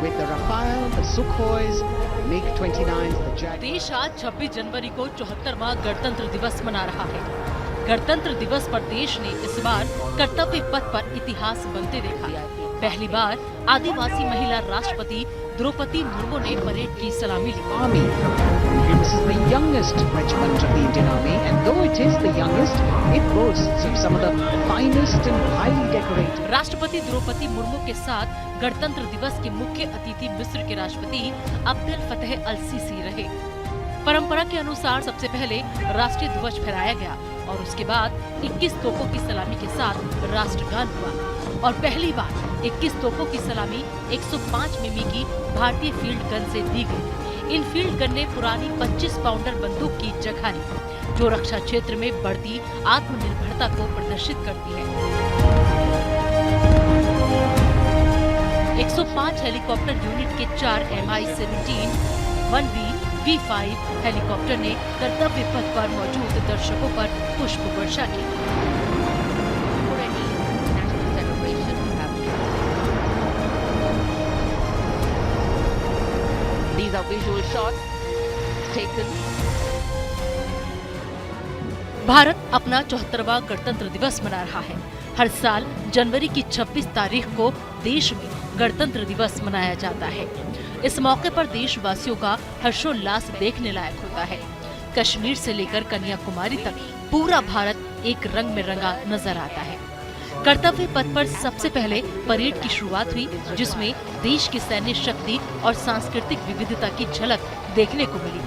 with the Rafale, the Sukhois, MiG-29s, the Jag. देश आज 26 जनवरी को 74वां गणतंत्र दिवस मना रहा है। गणतंत्र दिवस पर देश ने इस बार कर्तव्य पथ पर इतिहास बनते देखा। पहली बार आदिवासी महिला राष्ट्रपति द्रौपदी मुर्मू ने परेड की सलामी ली। Army. This is the youngest regiment of the Indian Army, and though it is the youngest, it boasts of some of the finest and highly decorated. राष्ट्रपति द्रौपदी मुर्मू के साथ गणतंत्र दिवस के मुख्य अतिथि मिस्र के राष्ट्रपति अब्देल फतेह अल सीसी रहे। परंपरा के अनुसार सबसे पहले राष्ट्रीय ध्वज फहराया गया और उसके बाद 21 तोपों की सलामी के साथ राष्ट्रगान हुआ और पहली बार 21 तोपों की सलामी 105 मिमी की भारतीय फील्ड गन से दी गई। इन फील्ड गन ने पुरानी 25 पाउंडर बंदूक की जगह ली, जो रक्षा क्षेत्र में बढ़ती आत्मनिर्भरता को प्रदर्शित करती है। 105 हेलीकॉप्टर यूनिट के 4 MI-17 1B V5 हेलीकॉप्टर ने कर्तव्य पथ पर मौजूद दर्शकों पर पुष्प वर्षा की। These are visual shots taken. Bharat अपना 74वां गणतंत्र दिवस मना रहा है। हर साल जनवरी की 26 तारीख को देश में गणतंत्र दिवस मनाया जाता है। इस मौके पर देशवासियों का हर्षोल्लास देखने लायक होता है। कश्मीर से लेकर कन्याकुमारी तक पूरा भारत एक रंग में रंगा नजर आता है। कर्तव्य पथ पर सबसे पहले परेड की शुरुआत हुई, जिसमें देश की सैन्य शक्ति और सांस्कृतिक विविधता की झलक देखने को मिली।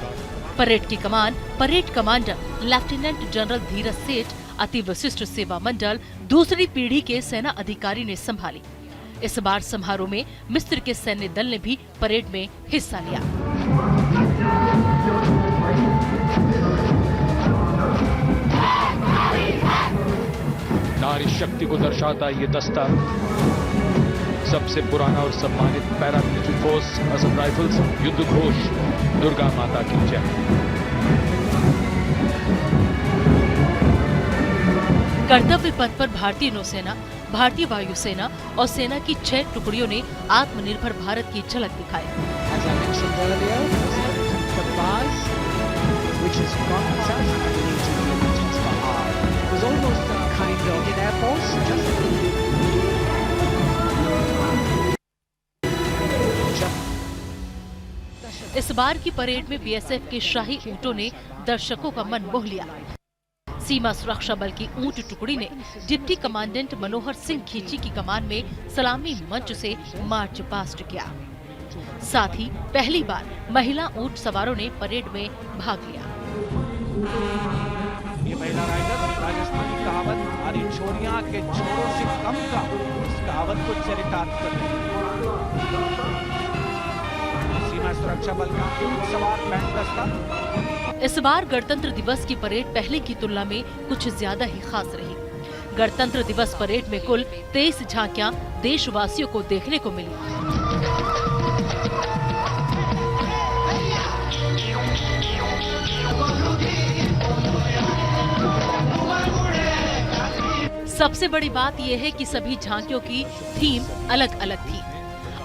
परेड की कमान परेड कमांडर लेफ्टिनेंट जनरल धीरज सेठ, अति विशिष्ट सेवा मंडल दूसरी पीढ़ी के सेना अधिकारी ने संभाली। इस बार समारोह में मिस्र के सैन्य दल ने भी परेड में हिस्सा लिया। नारी शक्ति को दर्शाता ये दस्ता सबसे पुराना और सम्मानित पैरामिलिट्री फोर्स असम राइफल्स युद्ध घोष दुर्गा माता की जय। कर्तव्य पथ पर भारतीय नौसेना, भारतीय वायुसेना और सेना की 6 टुकड़ियों ने आत्मनिर्भर भारत की झलक दिखाई। As I mentioned earlier, the bars, which has got itself into the Indigenous Bahar, was almost a kind of in Air Force, इस बार की परेड में बीएसएफ के शाही ऊंटों ने दर्शकों का मन मोह लिया। सीमा सुरक्षा बल की ऊंट टुकड़ी ने डिप्टी कमांडेंट मनोहर सिंह खींची की कमान में सलामी मंच से मार्च पास्ट किया। साथ ही पहली बार महिला ऊंट सवारों ने परेड में भाग लिया। ये महिला राइडर राजस्थानी कहावत हरी छोरियां के छोरों से कम का इस कहावत को चरितार्थ कर रही है। सीमा सुरक्षा बल का ऊंट सवार बैंड दस्ता। इस बार गणतंत्र दिवस की परेड पहले की तुलना में कुछ ज्यादा ही खास रही। गणतंत्र दिवस परेड में कुल 23 झांकियां देशवासियों को देखने को मिली। सबसे बड़ी बात यह है कि सभी झांकियों की थीम अलग अलग थी।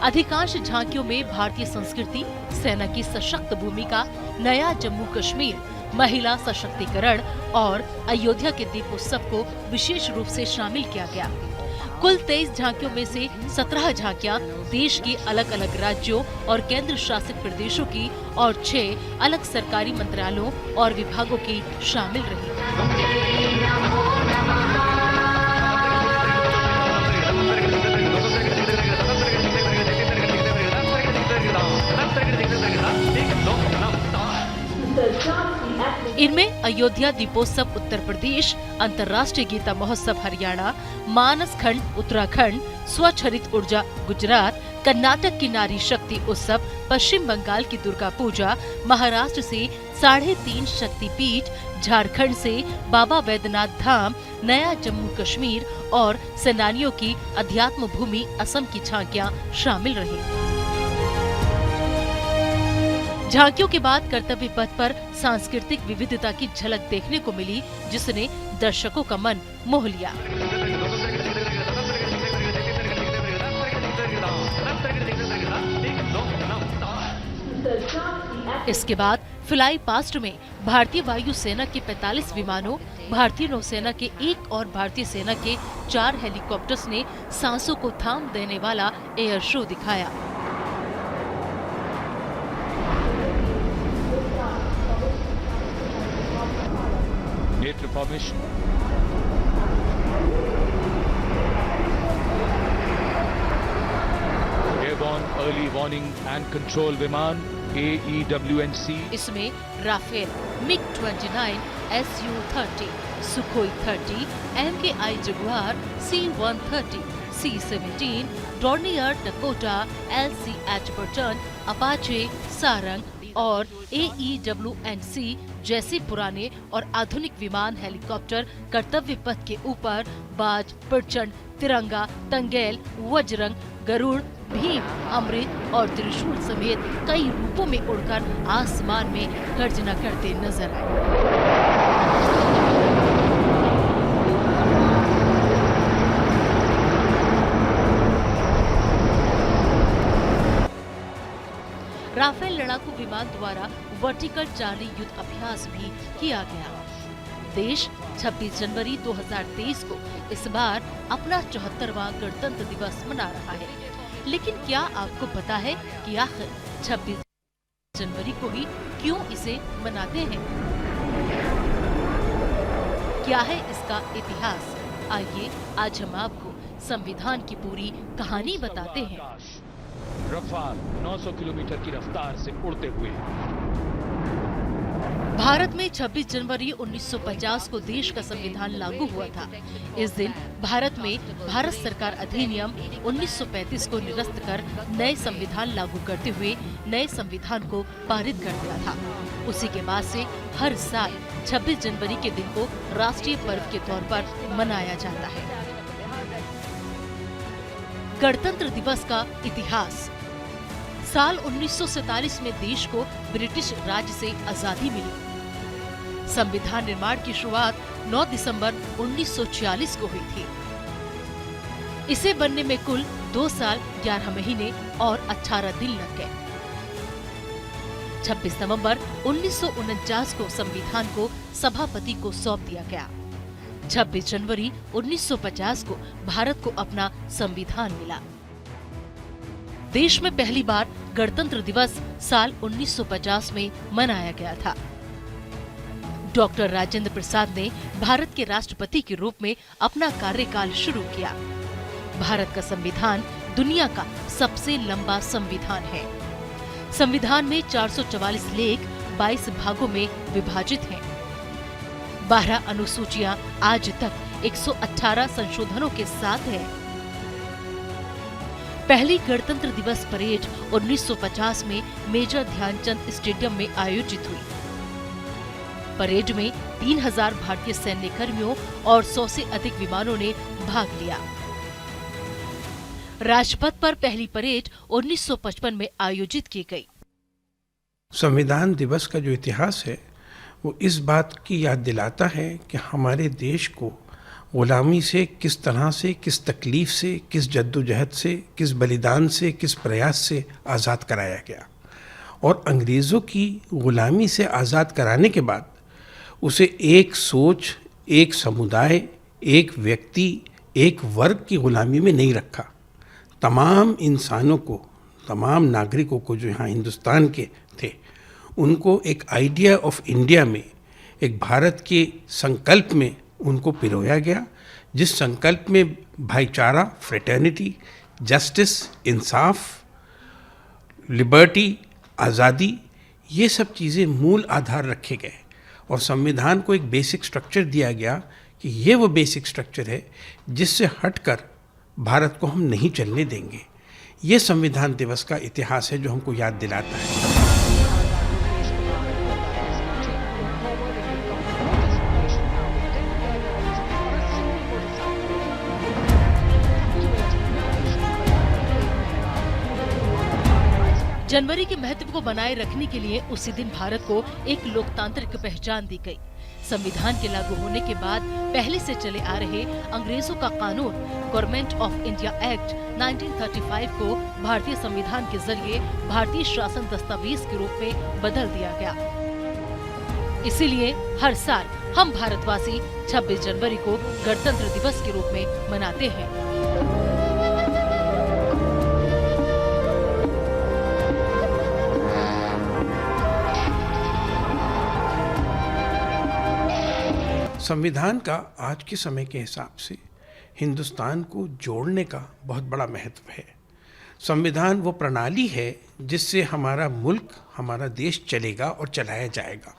अधिकांश झांकियों में भारतीय संस्कृति, सेना की सशक्त भूमिका, नया जम्मू कश्मीर, महिला सशक्तिकरण और अयोध्या के दीपोत्सव को विशेष रूप से शामिल किया गया। कुल 23 झांकियों में से 17 झांकियां देश के अलग अलग राज्यों और केंद्र शासित प्रदेशों की और 6 अलग सरकारी मंत्रालयों और विभागों की शामिल रही। इनमें अयोध्या दीपोत्सव उत्तर प्रदेश, अंतर्राष्ट्रीय गीता महोत्सव हरियाणा, मानस खंड उत्तराखंड, स्वच्छ हरित ऊर्जा गुजरात, कर्नाटक की नारी शक्ति उत्सव, पश्चिम बंगाल की दुर्गा पूजा, महाराष्ट्र से 3.5 शक्तिपीठ, झारखंड से बाबा वैद्यनाथ धाम, नया जम्मू कश्मीर और सेनानियों की अध्यात्म भूमि असम की झांकियां शामिल रही। झांकियों के बाद कर्तव्य पथ पर सांस्कृतिक विविधता की झलक देखने को मिली, जिसने दर्शकों का मन मोह लिया। इसके बाद फ्लाई पास्ट में भारतीय वायुसेना के 45 विमानों, भारतीय नौसेना के 1 और भारतीय सेना के 4 हेलीकॉप्टर्स ने सांसों को थाम देने वाला एयर शो दिखाया। Nature formation. Airborne Early Warning and Control विमान AEWNC। इसमें Rafale, MiG-29, Su-30, Sukhoi 30, MKI Jaguar, C-130, C-17, Dornier Dakota, LC एचबर्टन, अपाचे, सारंग और AEWNC जैसे पुराने और आधुनिक विमान हेलीकॉप्टर कर्तव्य पथ के ऊपर बाज, प्रचंड, तिरंगा, तंगेल, वज्रंग, गरुड़, भीम, अमृत और त्रिशूल समेत कई रूपों में उड़कर आसमान में गर्जना करते नजर आए। राफेल लड़ाकू विमान द्वारा वर्टिकल चार्ली युद्ध अभ्यास भी किया गया। देश 26 जनवरी 2023 को इस बार अपना 74वां गणतंत्र दिवस मना रहा है। लेकिन क्या आपको पता है कि आखिर 26 जनवरी को ही क्यों इसे मनाते हैं? क्या है इसका इतिहास? आइए आज हम आपको संविधान की पूरी कहानी बताते हैं। रफाल 900 किलोमीटर की रफ्तार से उड़ते हुए। भारत में 26 जनवरी 1950 को देश का संविधान लागू हुआ था। इस दिन भारत में भारत सरकार अधिनियम 1935 को निरस्त कर नए संविधान लागू करते हुए नए संविधान को पारित कर दिया था। उसी के बाद से हर साल 26 जनवरी के दिन को राष्ट्रीय पर्व के तौर पर मनाया जाता है। गणतंत्र दिवस का इतिहास। साल 1947 में देश को ब्रिटिश राज से आजादी मिली। संविधान निर्माण की शुरुआत 9 दिसंबर 1946 को हुई थी। इसे बनने में कुल 2 साल 11 महीने और 18 दिन लग गए। 26 नवंबर 1949 को संविधान को सभापति को सौंप दिया गया। 26 जनवरी 1950 को भारत को अपना संविधान मिला। देश में पहली बार गणतंत्र दिवस साल 1950 में मनाया गया था। डॉक्टर राजेंद्र प्रसाद ने भारत के राष्ट्रपति के रूप में अपना कार्यकाल शुरू किया। भारत का संविधान दुनिया का सबसे लंबा संविधान है। संविधान में 444 लेख 22 भागों में विभाजित हैं। 12 अनुसूचियां आज तक 118 संशोधनों के साथ हैं। पहली गणतंत्र दिवस परेड 1950 में मेजर ध्यानचंद स्टेडियम में आयोजित हुई। परेड में 3000 भारतीय सैन्य कर्मियों और 100 से अधिक विमानों ने भाग लिया। राजपथ पर पहली परेड 1955 में आयोजित की गई। संविधान दिवस का जो इतिहास है वो इस बात की याद दिलाता है कि हमारे देश को गुलामी से किस तरह से, किस तकलीफ से, किस जद्दोजहद से, किस बलिदान से, किस प्रयास से आज़ाद कराया गया। और अंग्रेज़ों की गुलामी से आज़ाद कराने के बाद उसे एक सोच, एक समुदाय, एक व्यक्ति, एक वर्ग की गुलामी में नहीं रखा। तमाम इंसानों को, तमाम नागरिकों को जो यहाँ हिंदुस्तान के थे, उनको एक आइडिया ऑफ इंडिया में, एक भारत के संकल्प में उनको पिरोया गया, जिस संकल्प में भाईचारा, फ्रेटर्निटी, जस्टिस, इंसाफ, लिबर्टी, आज़ादी, ये सब चीज़ें मूल आधार रखे गए। और संविधान को एक बेसिक स्ट्रक्चर दिया गया कि ये वो बेसिक स्ट्रक्चर है जिससे हटकर भारत को हम नहीं चलने देंगे। ये संविधान दिवस का इतिहास है जो हमको याद दिलाता है। जनवरी के महत्व को बनाए रखने के लिए उसी दिन भारत को एक लोकतांत्रिक पहचान दी गई। संविधान के लागू होने के बाद पहले से चले आ रहे अंग्रेजों का कानून गवर्नमेंट ऑफ इंडिया एक्ट 1935 को भारतीय संविधान के जरिए भारतीय शासन दस्तावेज के रूप में बदल दिया गया। इसीलिए हर साल हम भारतवासी 26 जनवरी को गणतंत्र दिवस के रूप में मनाते हैं। संविधान का आज के समय के हिसाब से हिंदुस्तान को जोड़ने का बहुत बड़ा महत्व है। संविधान वो प्रणाली है जिससे हमारा मुल्क, हमारा देश चलेगा और चलाया जाएगा।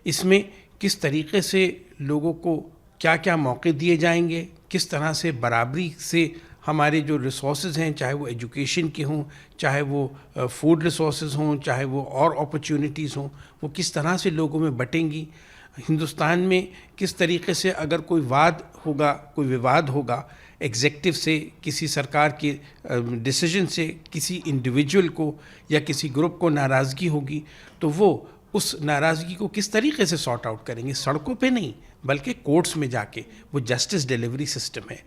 इसमें किस तरीके से लोगों को क्या क्या मौके दिए जाएंगे, किस तरह से बराबरी से हमारे जो रिसोर्सेज हैं, चाहे वो एजुकेशन के हों, चाहे वो फूड रिसोर्सेज हों, चाहे वो और अपॉर्चुनिटीज़ हों, वो किस तरह से लोगों में बटेंगी। हिंदुस्तान में किस तरीके से अगर कोई वाद होगा, कोई विवाद होगा, एग्जेक्टिव से, किसी सरकार के डिसीजन से किसी इंडिविजुअल को या किसी ग्रुप को नाराज़गी होगी, तो वो उस नाराज़गी को किस तरीके से सॉर्ट आउट करेंगे। सड़कों पे नहीं बल्कि कोर्ट्स में जाके, वो जस्टिस डिलीवरी सिस्टम है।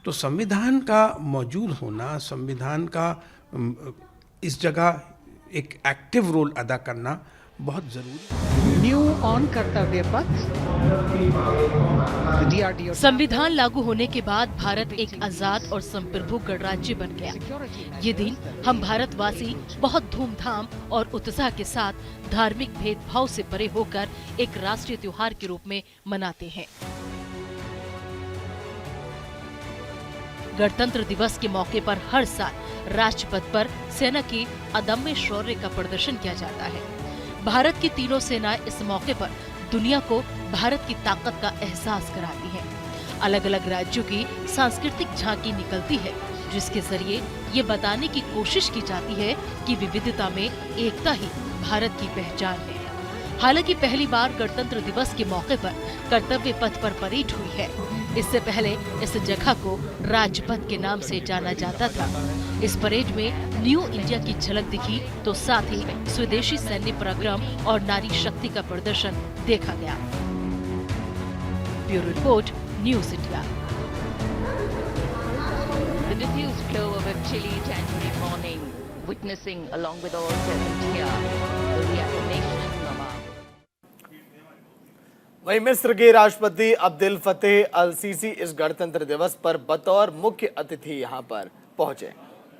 तो संविधान का मौजूद होना, संविधान का इस जगह एक एक्टिव रोल अदा करना बहुत ज़रूरी है। न्यू ऑन कर्तव्य पथ DRDO। संविधान लागू होने के बाद भारत एक आजाद और संप्रभु गणराज्य बन गया। ये दिन हम भारतवासी बहुत धूमधाम और उत्साह के साथ धार्मिक भेदभाव से परे होकर एक राष्ट्रीय त्योहार के रूप में मनाते हैं। गणतंत्र दिवस के मौके पर हर साल राजपथ पर सेना के अदम्य शौर्य का प्रदर्शन किया जाता है। भारत की तीनों सेनाएं इस मौके पर दुनिया को भारत की ताकत का एहसास कराती हैं। अलग अलग राज्यों की सांस्कृतिक झांकी निकलती है, जिसके जरिए ये बताने की कोशिश की जाती है कि विविधता में एकता ही भारत की पहचान है। हालांकि पहली बार गणतंत्र दिवस के मौके पर कर्तव्य पथ पर परेड हुई है। इससे पहले इस जगह को राजपथ के नाम से जाना जाता था। इस परेड में न्यू इंडिया की झलक दिखी, तो साथ ही स्वदेशी सैन्य पराक्रम और नारी शक्ति का प्रदर्शन देखा गया। Bureau report, news India. The diffused glow of a chilly January morning, witnessing along with all present here the reaffirmation of our वहीं मिस्र के राष्ट्रपति अब्देल फतेह अल सीसी इस गणतंत्र दिवस पर बतौर मुख्य अतिथि यहां पर पहुंचे।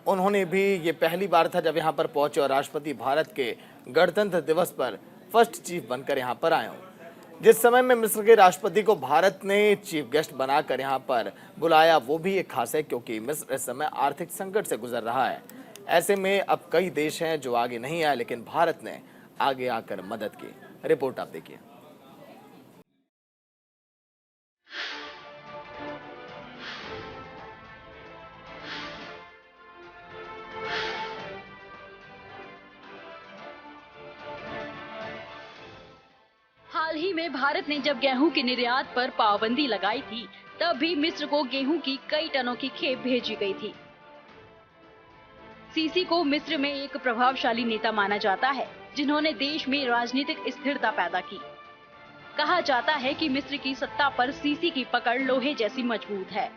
उन्होंने भी ये पहली बार था जब यहां पर पहुंचे और राष्ट्रपति भारत के गणतंत्र दिवस पर फर्स्ट चीफ बनकर यहां पर आए हों। जिस समय में मिस्र के राष्ट्रपति को भारत ने चीफ गेस्ट बनाकर यहां पर बुलाया, वो भी एक खास है क्योंकि मिस्र इस समय आर्थिक संकट से गुजर रहा है। ऐसे में अब कई देश हैं जो आगे नहीं आए, लेकिन भारत ने आगे आकर मदद की। रिपोर्ट आप देखिए। हाल ही में भारत ने जब गेहूं के निर्यात पर पाबंदी लगाई थी, तब भी मिस्र को गेहूं की कई टनों की खेप भेजी गई थी। सीसी को मिस्र में एक प्रभावशाली नेता माना जाता है, जिन्होंने देश में राजनीतिक स्थिरता पैदा की। कहा जाता है कि मिस्र की सत्ता पर सीसी की पकड़ लोहे जैसी मजबूत है।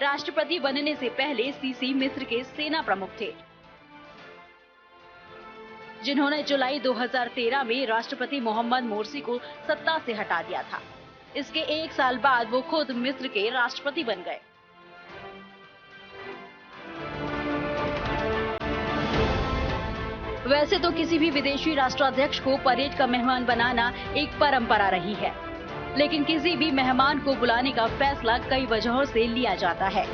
राष्ट्रपति बनने से पहले सीसी मिस्र के सेना प्रमुख थे, जिन्होंने जुलाई 2013 में राष्ट्रपति मोहम्मद मोर्सी को सत्ता से हटा दिया था। इसके एक साल बाद वो खुद मिस्र के राष्ट्रपति बन गए। वैसे तो किसी भी विदेशी राष्ट्राध्यक्ष को परेड का मेहमान बनाना एक परंपरा रही है, लेकिन किसी भी मेहमान को बुलाने का फैसला कई वजहों से लिया जाता है।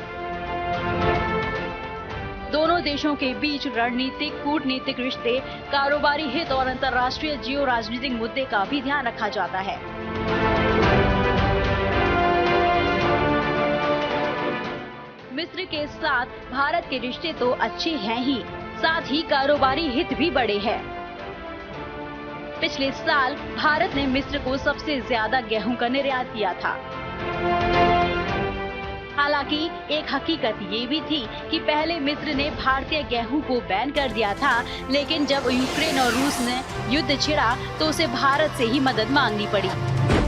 दोनों देशों के बीच रणनीतिक, कूटनीतिक रिश्ते, कारोबारी हित और अंतर्राष्ट्रीय जियो राजनीतिक मुद्दे का भी ध्यान रखा जाता है। मिस्र के साथ भारत के रिश्ते तो अच्छे हैं ही, साथ ही कारोबारी हित भी बड़े हैं। पिछले साल भारत ने मिस्र को सबसे ज्यादा गेहूं का निर्यात किया था। हालांकि हालांकि एक हकीकत ये भी थी कि पहले मिस्र ने भारतीय गेहूं को बैन कर दिया था, लेकिन जब यूक्रेन और रूस ने युद्ध छिड़ा तो उसे भारत से ही मदद मांगनी पड़ी।